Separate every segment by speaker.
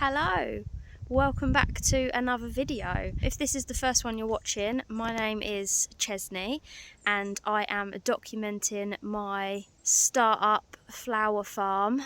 Speaker 1: Hello, welcome back to another video. If this is the first one you're watching, my name is Chesney and I am documenting my startup flower farm,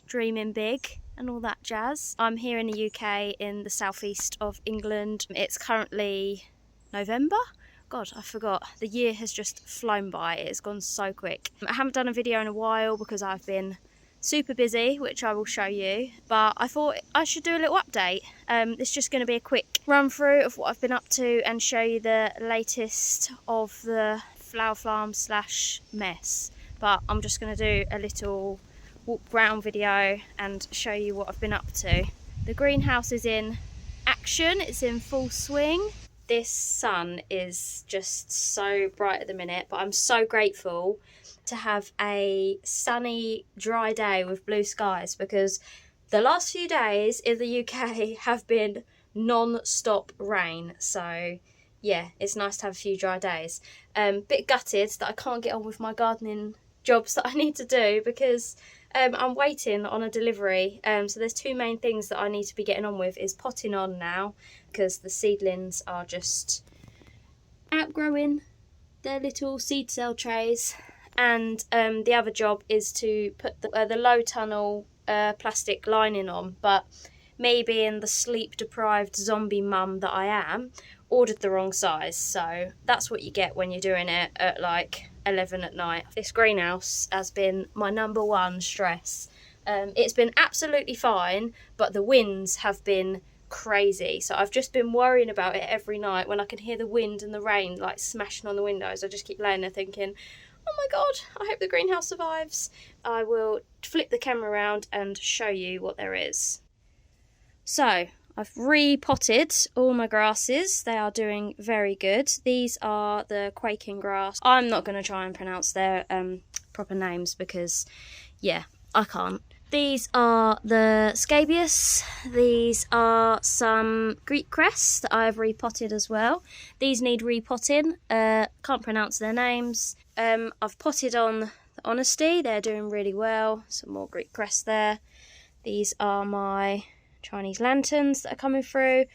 Speaker 1: dreaming big and all that jazz. I'm here in the UK in the southeast of England. It's currently November. God, I forgot. The year has just flown by. It's gone so quick. I haven't done a video in a while because I've been super busy, which I will show you, but I thought I should do a little update. It's just going to be a quick run through of what I've been up to and show you the latest of the flower farm slash mess. But I'm just going to do a little walk round video and show you what I've been up to. The greenhouse is in action, it's in full swing. This sun is just so bright at the minute, but I'm so grateful to have a sunny, dry day with blue skies, because the last few days in the UK have been non-stop rain. So yeah, it's nice to have a few dry days. Bit gutted that I can't get on with my gardening jobs that I need to do because I'm waiting on a delivery. So there's two main things that I need to be getting on with, is potting on now because the seedlings are just outgrowing their little seed cell trays. And the other job is to put the low tunnel plastic lining on, but me being the sleep deprived zombie mum that I am, ordered the wrong size. So that's what you get when you're doing it at like 11 at night. This greenhouse has been my number one stress. It's been absolutely fine, but the winds have been crazy. So I've just been worrying about it every night. When I can hear the wind and the rain like smashing on the windows, I just keep laying there thinking, oh my god, I hope the greenhouse survives. I will flip the camera around and show you what there is. So I've repotted all my grasses. They are doing very good. These are the quaking grass. I'm not going to try and pronounce their proper names because, yeah, I can't. These are the scabious. These are some Greek cress that I've repotted as well. These need repotting. Can't pronounce their names. I've potted on the honesty. They're doing really well. Some more Greek cress there. These are my Chinese lanterns that are coming through.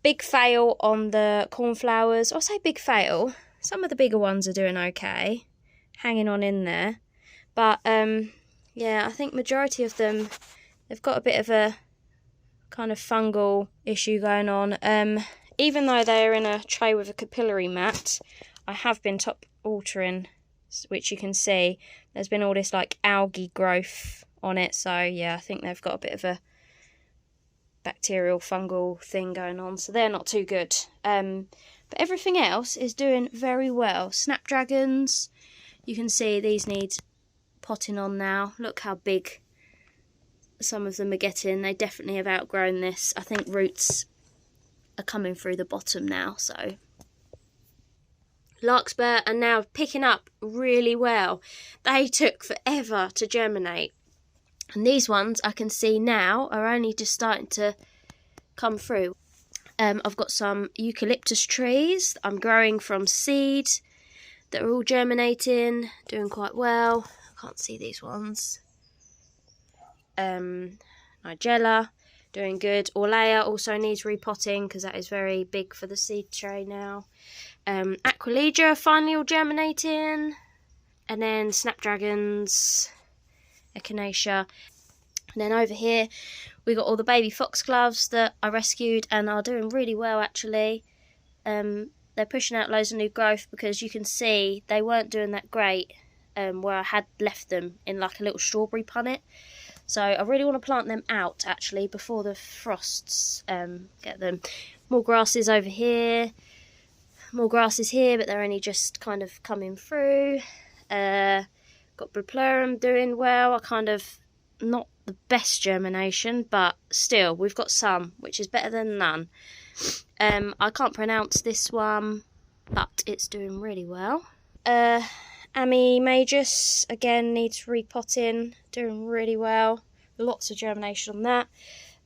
Speaker 1: Big fail on the cornflowers. I say big fail. Some of the bigger ones are doing okay, hanging on in there. But yeah, I think majority of them, they've got a bit of a kind of fungal issue going on. Even though they're in a tray with a capillary mat, I have been top watering, which you can see. There's been all this like algae growth on it. So yeah, I think they've got a bit of a bacterial fungal thing going on. So they're not too good. But everything else is doing very well. Snapdragons, you can see these need potting on now. Look how big some of them are getting. They definitely have outgrown this. I think roots are coming through the bottom now. So larkspur are now picking up really well. They took forever to germinate, and these ones I can see now are only just starting to come through. I've got some eucalyptus trees I'm growing from seed that are all germinating, doing quite well. Can't see these ones. Nigella, doing good. Orlea also needs repotting because that is very big for the seed tray now. Aquilegia finally all germinating. And then snapdragons, echinacea. And then over here we got all the baby foxgloves that I rescued and are doing really well actually. They're pushing out loads of new growth because you can see they weren't doing that great where I had left them in like a little strawberry punnet. So I really want to plant them out actually before the frosts get them. More grasses over here. More grasses here, but they're only just kind of coming through. Got Bupleurum doing well. I kind of, not the best germination, but still we've got some, which is better than none. I can't pronounce this one, but it's doing really well. Ami Majus, again, needs repotting, doing really well. Lots of germination on that.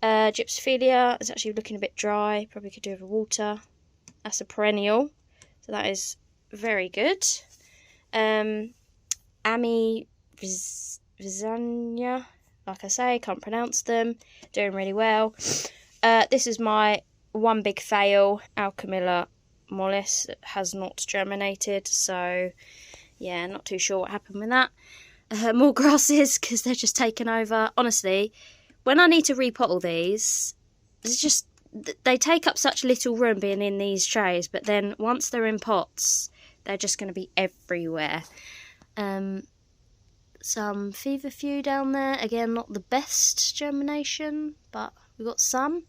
Speaker 1: Gypsophilia is actually looking a bit dry, probably could do with water. That's a perennial, so that is very good. Ami Vizania, like I say, can't pronounce them. Doing really well. This is my one big fail. Alchemilla mollis has not germinated, so yeah, not too sure what happened with that. More grasses because they're just taken over. Honestly, when I need to repot all these, it's just, they take up such little room being in these trays, but then once they're in pots, they're just going to be everywhere. Some feverfew down there. Again, not the best germination, but we've got some.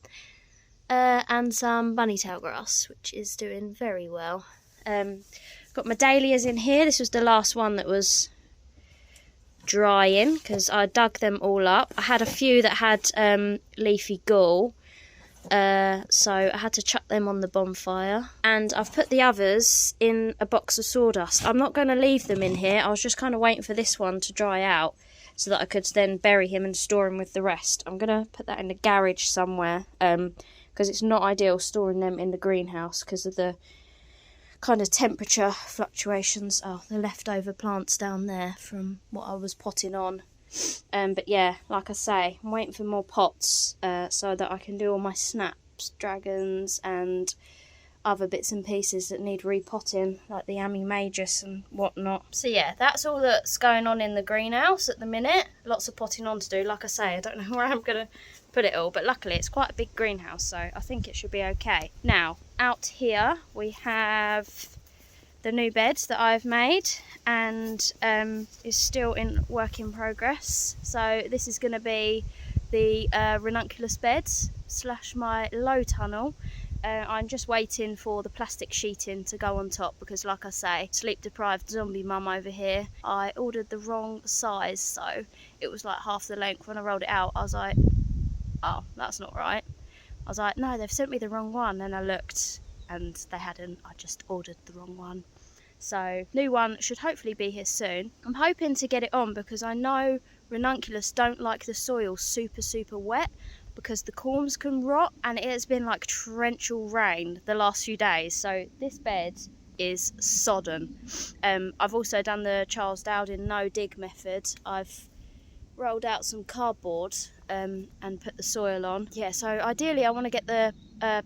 Speaker 1: And some bunnytail grass, which is doing very well. Got my dahlias in here. This was the last one that was drying because I dug them all up. I had a few that had leafy gall, so I had to chuck them on the bonfire. And I've put the others in a box of sawdust. I'm not going to leave them in here. I was just kind of waiting for this one to dry out so that I could then bury him and store him with the rest. I'm going to put that in the garage somewhere, because it's not ideal storing them in the greenhouse because of the kind of temperature fluctuations. Oh, the leftover plants down there from what I was potting on. But yeah, like I say, I'm waiting for more pots so that I can do all my snaps, dragons, and other bits and pieces that need repotting, like the Amimagus and whatnot. So yeah, that's all that's going on in the greenhouse at the minute. Lots of potting on to do. Like I say, I don't know where I'm going to put it all, but luckily it's quite a big greenhouse, so I think it should be okay. Now, out here we have the new bed that I've made, and is still in work in progress. So this is going to be the ranunculus bed / my low tunnel. I'm just waiting for the plastic sheeting to go on top because, like I say, sleep deprived zombie mum over here. I ordered the wrong size, so it was like half the length. When I rolled it out, I was like, oh, that's not right. I was like, no, they've sent me the wrong one. And I looked and they hadn't. I just ordered the wrong one. So new one should hopefully be here soon. I'm hoping to get it on because I know ranunculus don't like the soil super wet, because the corms can rot, and it has been like torrential rain the last few days, so this bed is sodden. I've also done the Charles Dowding no dig method. I've rolled out some cardboard and put the soil on. Yeah, so ideally I want to get the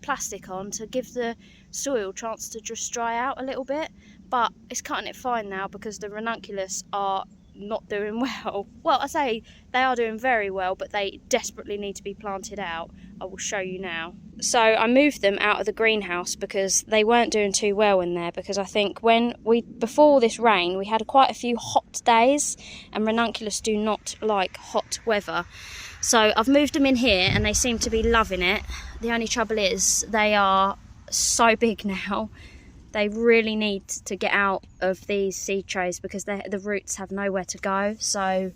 Speaker 1: plastic on to give the soil a chance to just dry out a little bit, but it's cutting it fine now because the ranunculus are not doing well. Well, I say they are doing very well, but they desperately need to be planted out. I will show you now. So I moved them out of the greenhouse because they weren't doing too well in there, because I think before this rain we had quite a few hot days, and ranunculus do not like hot weather. So I've moved them in here and they seem to be loving it. The only trouble is they are so big now. They really need to get out of these seed trays because the roots have nowhere to go. So,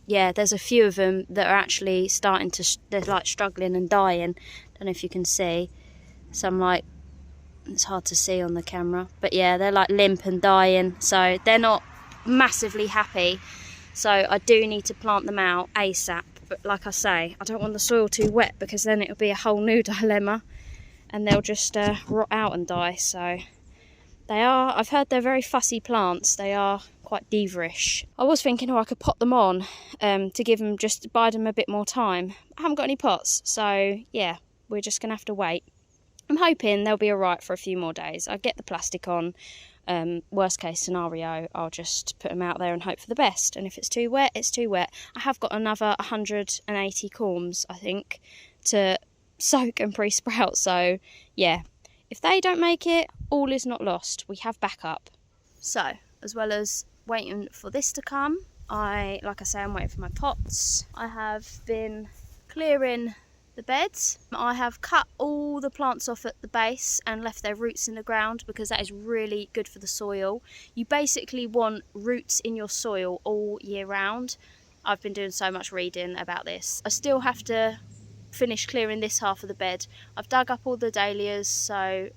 Speaker 1: yeah, there's a few of them that are actually starting to, they're like struggling and dying. Don't know if you can see. Some like, it's hard to see on the camera. But yeah, they're like limp and dying. So they're not massively happy. So I do need to plant them out ASAP. But like I say, I don't want the soil too wet because then it'll be a whole new dilemma. And they'll just rot out and die. So they are, I've heard they're very fussy plants. They are quite diva-ish. I was thinking, I could pot them on to give them, just bide them a bit more time. I haven't got any pots, so yeah, we're just gonna have to wait. I'm hoping they'll be alright for a few more days. I'll get the plastic on. Worst case scenario, I'll just put them out there and hope for the best. And if it's too wet, it's too wet. I have got another 180 corms, I think, to soak and pre-sprout. So yeah, if they don't make it, all is not lost. We have backup. So as well as waiting for this to come, like I say, I'm waiting for my pots. I have been clearing the beds. I have cut all the plants off at the base and left their roots in the ground because that is really good for the soil. You basically want roots in your soil all year round. I've been doing so much reading about this. I still have to finish clearing this half of the bed. I've dug up all the dahlias, so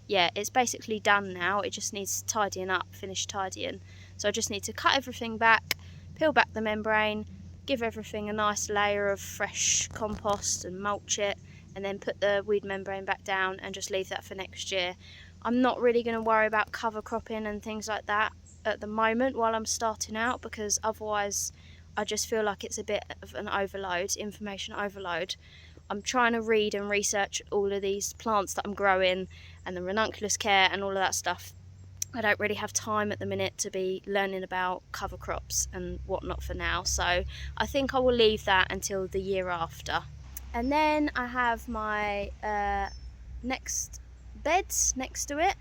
Speaker 1: yeah, it's basically done now. It just needs tidying up, finish tidying. So I just need to cut everything back, peel back the membrane, give everything a nice layer of fresh compost and mulch it, and then put the weed membrane back down and just leave that for next year. I'm not really going to worry about cover cropping and things like that at the moment while I'm starting out, because otherwise I just feel like it's a bit of an overload, information overload. I'm trying to read and research all of these plants that I'm growing and the ranunculus care and all of that stuff. I don't really have time at the minute to be learning about cover crops and whatnot for now, so I think I will leave that until the year after. And then I have my next beds next to it,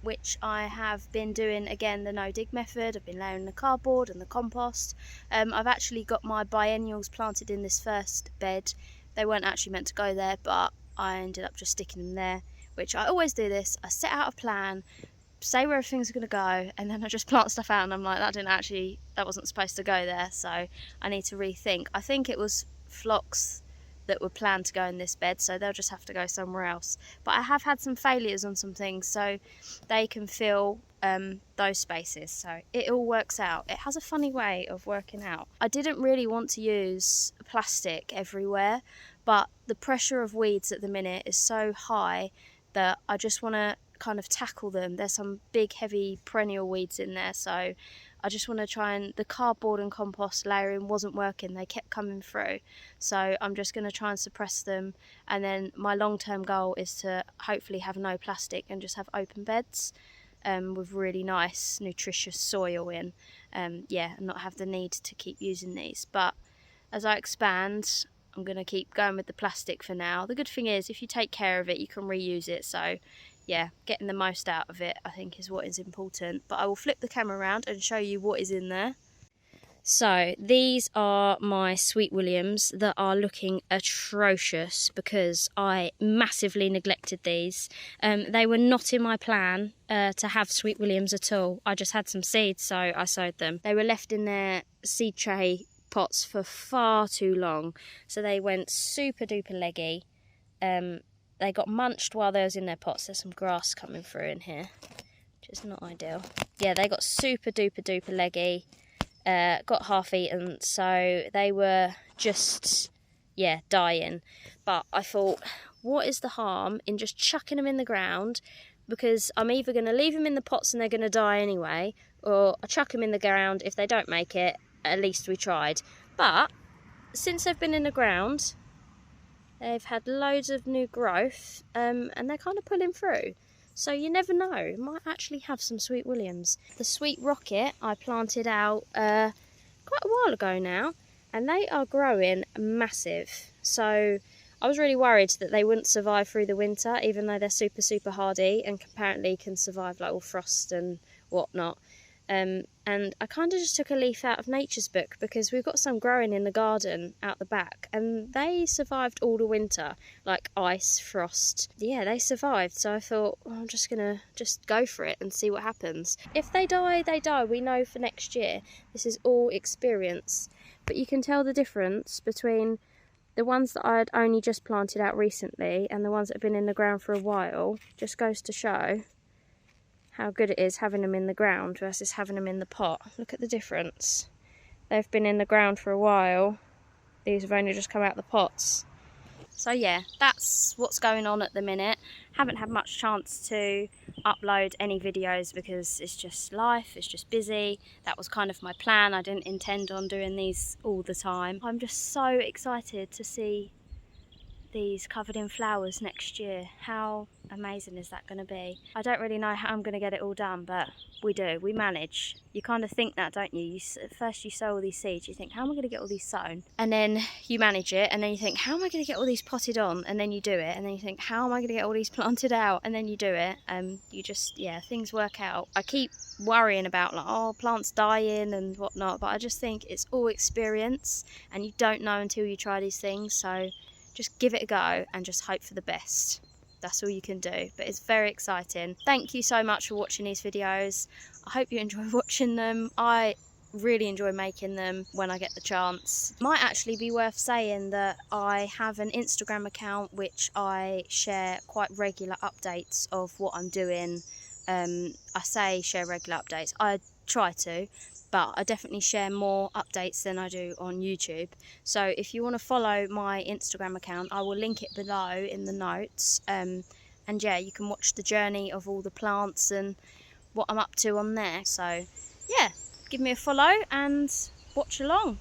Speaker 1: which I have been doing again the no dig method. I've been layering the cardboard and the compost. I've actually got my biennials planted in this first bed. They weren't actually meant to go there, but I ended up just sticking them there, which I always do this. I set out a plan, say where everything's going to go, and then I just plant stuff out and I'm like, that wasn't supposed to go there, so I need to rethink. I think it was phlox that were planned to go in this bed, so they'll just have to go somewhere else. But I have had some failures on some things, so they can fill those spaces, so it all works out. It has a funny way of working out. I didn't really want to use plastic everywhere, but the pressure of weeds at the minute is so high that I just want to kind of tackle them. There's some big heavy perennial weeds in there, so I just want to try, and the cardboard and compost layering wasn't working, they kept coming through, so I'm just going to try and suppress them. And then my long-term goal is to hopefully have no plastic and just have open beds with really nice nutritious soil in, and not have the need to keep using these. But as I expand, I'm going to keep going with the plastic for now. The good thing is, if you take care of it, you can reuse it, so yeah, getting the most out of it I think is what is important. But I will flip the camera around and show you what is in there. So these are my Sweet Williams that are looking atrocious because I massively neglected these. They were not in my plan to have Sweet Williams at all. I just had some seeds, so I sowed them. They were left in their seed tray pots for far too long, so they went super duper leggy. They got munched while they was in their pots. There's some grass coming through in here, which is not ideal. Yeah, they got super duper duper leggy, got half eaten, so they were just, dying. But I thought, what is the harm in just chucking them in the ground? Because I'm either going to leave them in the pots and they're going to die anyway, or I chuck them in the ground. If they don't make it, at least we tried. But since they've been in the ground, they've had loads of new growth, and they're kind of pulling through. So you never know, might actually have some Sweet Williams. The Sweet Rocket I planted out quite a while ago now, and they are growing massive. So I was really worried that they wouldn't survive through the winter, even though they're super, super hardy and apparently can survive like all frost and whatnot. And I kind of just took a leaf out of Nature's Book, because we've got some growing in the garden out the back, and they survived all the winter, like ice, frost. Yeah, they survived, so I thought, I'm just gonna go for it and see what happens. If they die, they die. We know for next year. This is all experience. But you can tell the difference between the ones that I'd only just planted out recently and the ones that have been in the ground for a while. Just goes to show how good it is having them in the ground versus having them in the pot. Look at the difference. They've been in the ground for a while. These have only just come out the pots. So yeah, that's what's going on at the minute. Haven't had much chance to upload any videos because it's just life, it's just busy. That was kind of my plan. I didn't intend on doing these all the time. I'm just so excited to see these covered in flowers next year. How amazing is that going to be? I don't really know how I'm going to get it all done, but we do, we manage. You kind of think that, don't you? First you sow all these seeds, you think, how am I going to get all these sown? And then you manage it, and then you think, how am I going to get all these potted on? And then you do it, and then you think, how am I going to get all these planted out? And then you do it, and you just, things work out. I keep worrying about like, oh, plants dying and whatnot, but I just think it's all experience, and you don't know until you try these things, so just give it a go and just hope for the best. That's all you can do, but it's very exciting. Thank you so much for watching these videos. I hope you enjoy watching them. I really enjoy making them when I get the chance. Might actually be worth saying that I have an Instagram account which I share quite regular updates of what I'm doing. I say share regular updates, I try to, but I definitely share more updates than I do on YouTube. So if you want to follow my Instagram account, I will link it below in the notes. And yeah, you can watch the journey of all the plants and what I'm up to on there. So yeah, give me a follow and watch along.